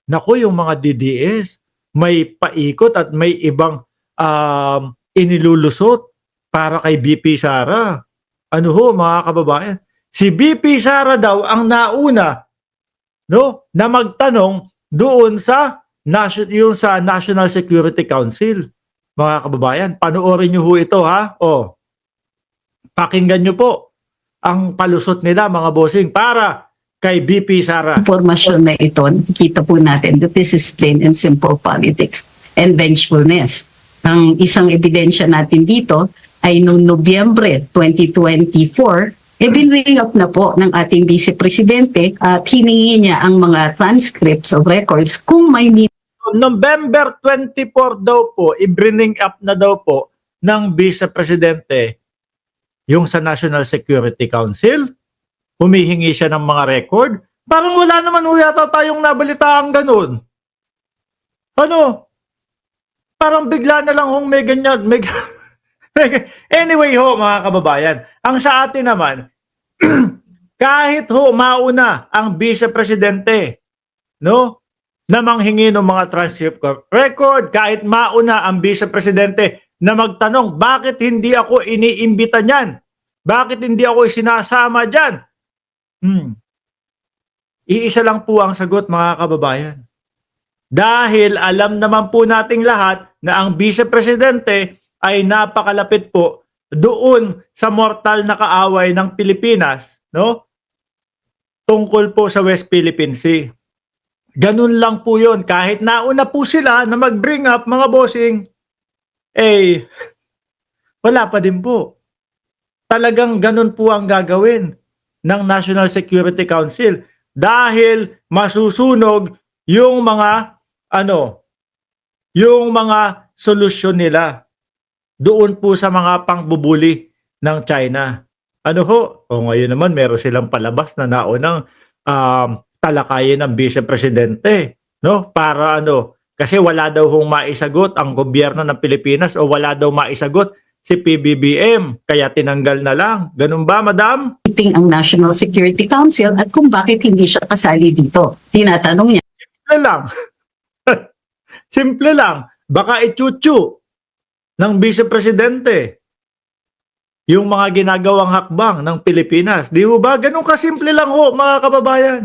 Naku, yung mga DDS, may paikot at may ibang inilulusot para kay BP Sara. Ano ho, mga kababayan? Si BP Sara daw ang nauna, no, na magtanong doon sa yung sa National Security Council. Mga kababayan, panoorin niyo ho ito, ha? O, pakinggan niyo po ang palusot nila, mga bossing, para kay BP Sara. Impormasyon na ito, nakikita po natin that this is plain and simple politics and vengefulness. Ang isang ebidensya natin dito ay noong Nobyembre 2024, binring up na po ng ating Vice Presidente at hiningi niya ang mga transcripts of records kung may November 24 daw po, i-bring up na daw po ng Vice Presidente yung sa National Security Council. Humihingi siya ng mga record. Parang wala naman ho yata tayong nabalitaan ganun. Ano? Parang bigla na lang hong may ganyan. Anyway ho, mga kababayan, ang sa atin naman, kahit ho mauna ang Vice Presidente, no, na manghingi ng mga transcript record, kahit mauna ang Vice Presidente na magtanong, bakit hindi ako iniimbita niyan? Bakit hindi ako isinasama diyan? Iisa lang po ang sagot, mga kababayan. Dahil alam naman po nating lahat na ang Vice Presidente ay napakalapit po doon sa mortal na kaaway ng Pilipinas, no? Tungkol po sa West Philippine Sea. Ganun lang po yun. Kahit nauna po sila na mag-bring up, mga bossing, wala pa din po. Talagang ganun po ang gagawin ng National Security Council dahil masusunog yung mga yung mga solusyon nila doon po sa mga pangbubuli ng China. Ano ho? O ngayon naman meron silang palabas na naunang talakayin ng Vice Presidente, no? Para kasi wala daw hong maisagot ang gobyerno ng Pilipinas o wala daw maisagot si PBBM, kaya tinanggal na lang. Ganun ba, madam? meeting ang National Security Council at kung bakit hindi siya kasali dito. Tinatanong niya. Simple lang. Simple lang. Baka ichuchu ng Vice Presidente yung mga ginagawang hakbang ng Pilipinas. Di ba? Ganun kasimple lang ho, mga kababayan.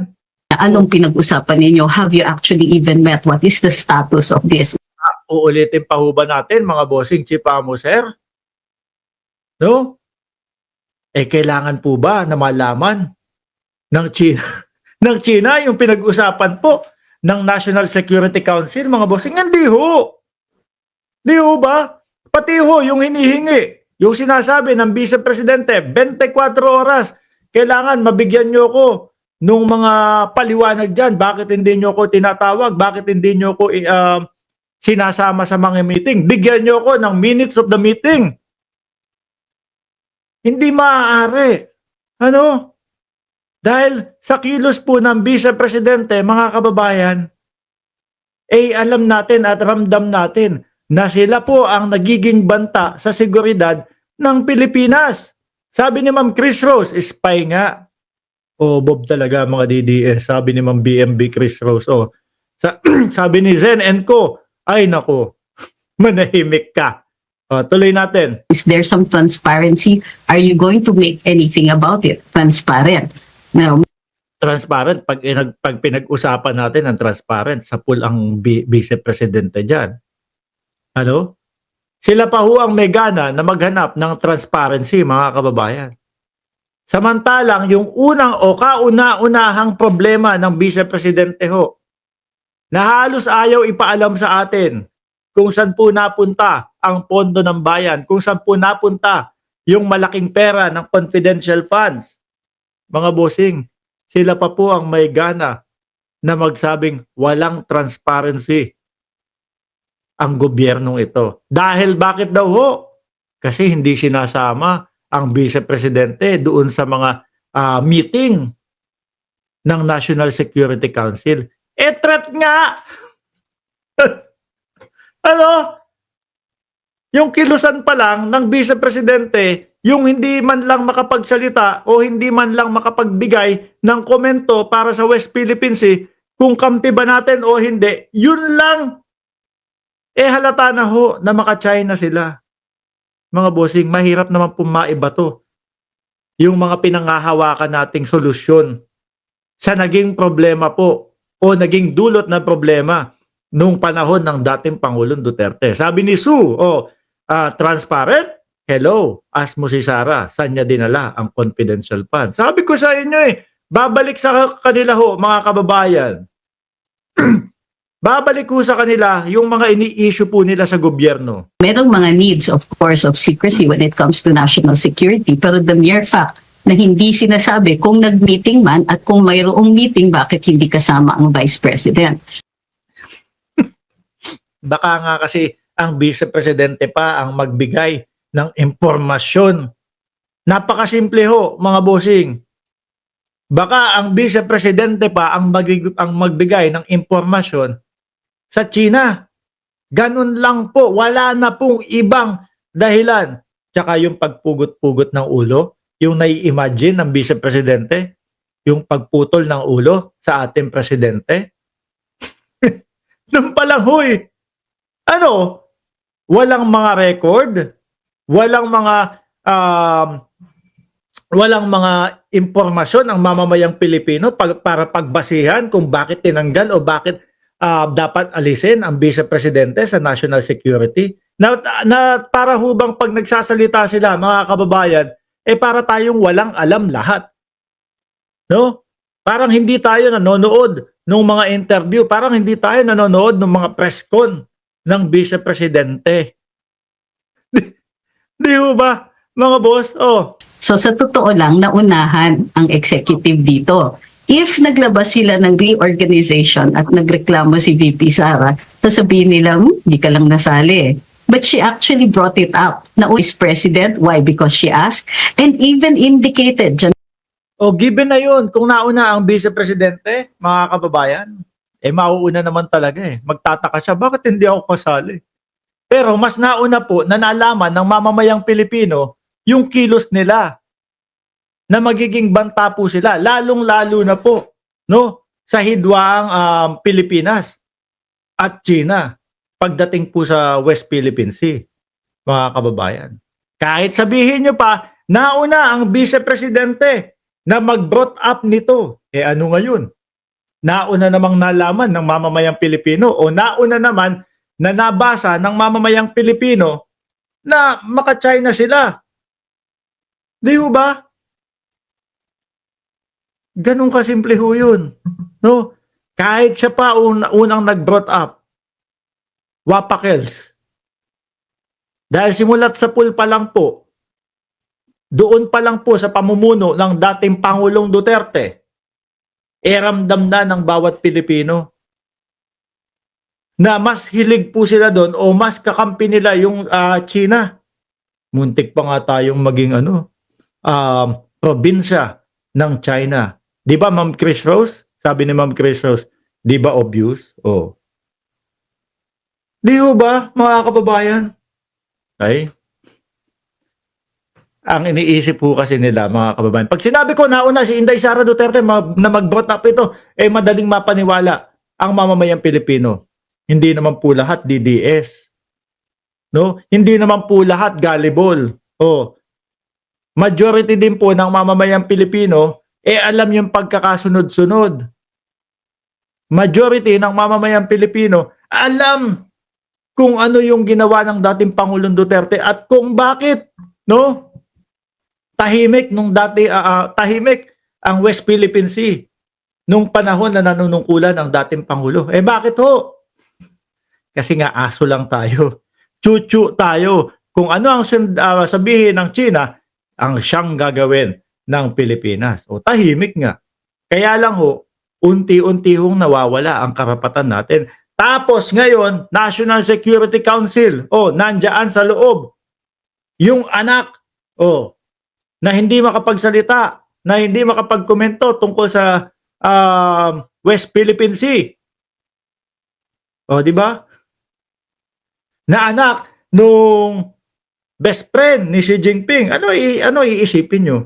Anong pinag-usapan ninyo? Have you actually even met? What is the status of this? Uulitin pa ho ba natin, mga bossing Chipamo, sir? No? Kailangan po ba na malaman ng China, ng China yung pinag-usapan po ng National Security Council, mga bossing? Hindi ho. Di ho ba? Pati ho yung hinihingi, yung sinasabi ng Vice Presidente, 24 oras, kailangan mabigyan nyo ko nung mga paliwanag dyan. Bakit hindi nyo ko tinatawag? Bakit hindi nyo ko sinasama sa mga meeting? Bigyan nyo ko ng minutes of the meeting. Hindi maaari. Ano? Dahil sa kilos po ng Vice Presidente, mga kababayan, alam natin at ramdam natin na sila po ang nagiging banta sa seguridad ng Pilipinas. Sabi ni Ma'am Chris Rose, spy nga. Bob talaga, mga DDS. Sabi ni Ma'am BMB Chris Rose. Sabi ni Zen and Co. Ay nako, manahimik ka. Tuloy natin. Is there some transparency? Are you going to make anything about it? Transparent. Now, Transparent, pag pinag-usapan natin ang transparent, sa pool ang Vice Presidente dyan. Ano? Sila pa ho ang may gana na maghanap ng transparency, mga kababayan. Samantalang yung unang o kauna-unahang problema ng Vice Presidente ho, na halos ayaw ipaalam sa atin kung saan po napunta ang pondo ng bayan, kung saan po napunta yung malaking pera ng confidential funds. Mga bossing, sila pa po ang may gana na magsabing walang transparency ang gobyernong ito. Dahil bakit daw ho? Kasi hindi sinasama ang Vice Presidente doon sa mga meeting ng National Security Council. Threat nga! Ano? Yung kilusan pa lang ng Vice Presidente, yung hindi man lang makapagsalita o hindi man lang makapagbigay ng komento para sa West Philippine Sea, kung kampi ba natin o hindi, yun lang. Halata na ho na maka-China sila. Mga bossing, mahirap naman po maibato yung mga pinanghahawakan nating solusyon sa naging problema po o naging dulot na problema nung panahon ng dating Pangulong Duterte. Sabi ni Sue, transparent? Hello, ask mo si Sara, saan niya dinala ang confidential fund? Sabi ko sa inyo babalik sa kanila ho, mga kababayan. Babalik ko sa kanila yung mga ini-issue po nila sa gobyerno. Merong mga needs, of course, of secrecy when it comes to national security. Pero the mere fact na hindi sinasabi kung nag-meeting man at kung mayroong meeting, bakit hindi kasama ang Vice President? Baka nga kasi ang Vice Presidente pa ang magbigay ng impormasyon. Napakasimple ho, mga bossing. Baka ang Vice Presidente pa ang magbigay ng impormasyon sa China. Ganun lang po. Wala na pong ibang dahilan. Tsaka yung pagpugot-pugot ng ulo, yung nai-imagine ng Vice Presidente, yung pagputol ng ulo sa ating Presidente. Nung palang huy. Walang mga record, walang mga impormasyon ang mamamayang Pilipino para pagbasihan kung bakit tinanggal o bakit dapat alisin ang Vice Presidente sa national security. Na para hubang pag nagsasalita sila, mga kababayan, para tayong walang alam lahat. No? Parang hindi tayo nanonood ng mga interview, parang hindi tayo nanonood ng mga press con ng Vice Presidente. Di ba, mga boss? So sa totoo lang, naunahan ang executive dito. If naglabas sila ng reorganization at nagreklamo si VP Sara, sasabihin nila, hindi ka lang nasali. But she actually brought it up. Na Vice President, why? Because she asked and even indicated. Given na yun, kung nauna ang Vice Presidente, mga kababayan, mauuna naman talaga Magtataka siya, bakit hindi ako kasali? Pero mas nauna po na nalaman ng mamamayang Pilipino yung kilos nila na magiging banta po sila, lalong-lalo na po sa hidwaang Pilipinas at China pagdating po sa West Philippine Sea, mga kababayan. Kahit sabihin nyo pa, nauna ang Vice Presidente na mag-brought up nito. Ano ngayon? Nauna namang nalaman ng mamamayang Pilipino o nauna naman na nabasa ng mamamayang Pilipino na maka-China sila. Di ba? Ganun kasimple ho yun. No? Kahit siya pa unang nag-brought up, wapakels. Dahil simulat sa pool pa lang po, doon pa lang po sa pamumuno ng dating Pangulong Duterte, ramdam na ng bawat Pilipino na mas hilig po sila doon o mas kakampi nila yung China. Muntik pa nga tayong maging probinsya ng China. Di ba, Ma'am Chris Rose? Sabi ni Ma'am Chris Rose, di ba obvious? Di ba, mga kababayan? Ang iniisip po kasi nila, mga kababayan. Pag sinabi ko nauna si Inday Sara Duterte na mag-brought up ito, madaling mapaniwala ang mamamayang Pilipino. Hindi naman po lahat DDS. No? Hindi naman po lahat gullible. Majority din po ng mamamayang Pilipino, alam yung pagkakasunod-sunod. Majority ng mamamayang Pilipino, alam kung ano yung ginawa ng dating Pangulong Duterte at kung bakit, tahimik ang West Philippine Sea nung panahon na nanunungkulan ang dating Pangulo. Bakit ho? Kasi nga aso lang tayo. Chuchu tayo. Kung ano ang sabihin ng China, ang siyang gagawin ng Pilipinas. Tahimik nga. Kaya lang unti-unti nawawala ang karapatan natin. Tapos ngayon, National Security Council, nandyan sa loob. Yung anak, na hindi makapagsalita, na hindi makapagkomento tungkol sa West Philippine Sea. Di ba? Na anak nung best friend ni Xi Jinping. Ano iisipin nyo?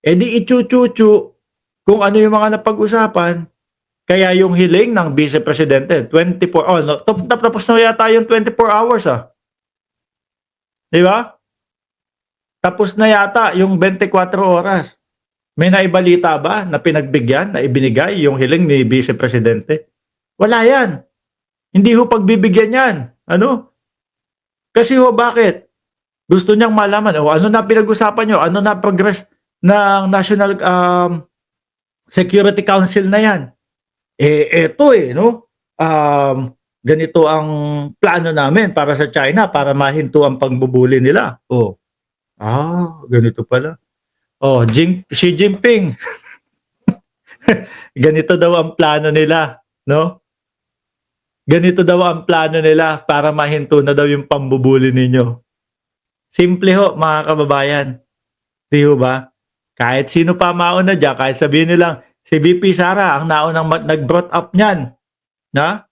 Di ichuchuchu kung ano yung mga napag-usapan Kaya yung hiling ng Vice Presidente, 24, oh, no, tapos na yata yung 24 hours ah. Di ba? Tapos na yata yung 24 oras. May naibalita ba na pinagbigyan, na ibinigay yung hiling ni Vice Presidente? Wala yan. Hindi ho pagbibigyan yan. Ano? Kasi ho, bakit? Gusto niyang malaman, o ano na pinag-usapan nyo? Ano na progress ng National Security Council na yan? Eto no? Ganito ang plano namin para sa China para mahinto ang pangbubuli nila. Ganito pala. Xi Jinping. Ganito daw ang plano nila, no? Ganito daw ang plano nila para mahinto na daw yung pambubuli ninyo. Simple ho, mga kababayan. Di ho ba? Kahit sino pa mauna dyan, kahit sabihin nilang si VP Sara ang naunang nag-brought up niyan, na?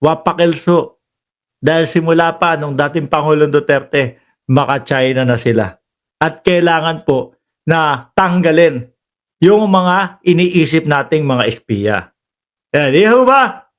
Wapakilso. Dahil simula pa nung dating Pangulong Duterte, maka-China na sila. At kailangan po na tanggalin yung mga iniisip nating mga espiya. Di ho ba?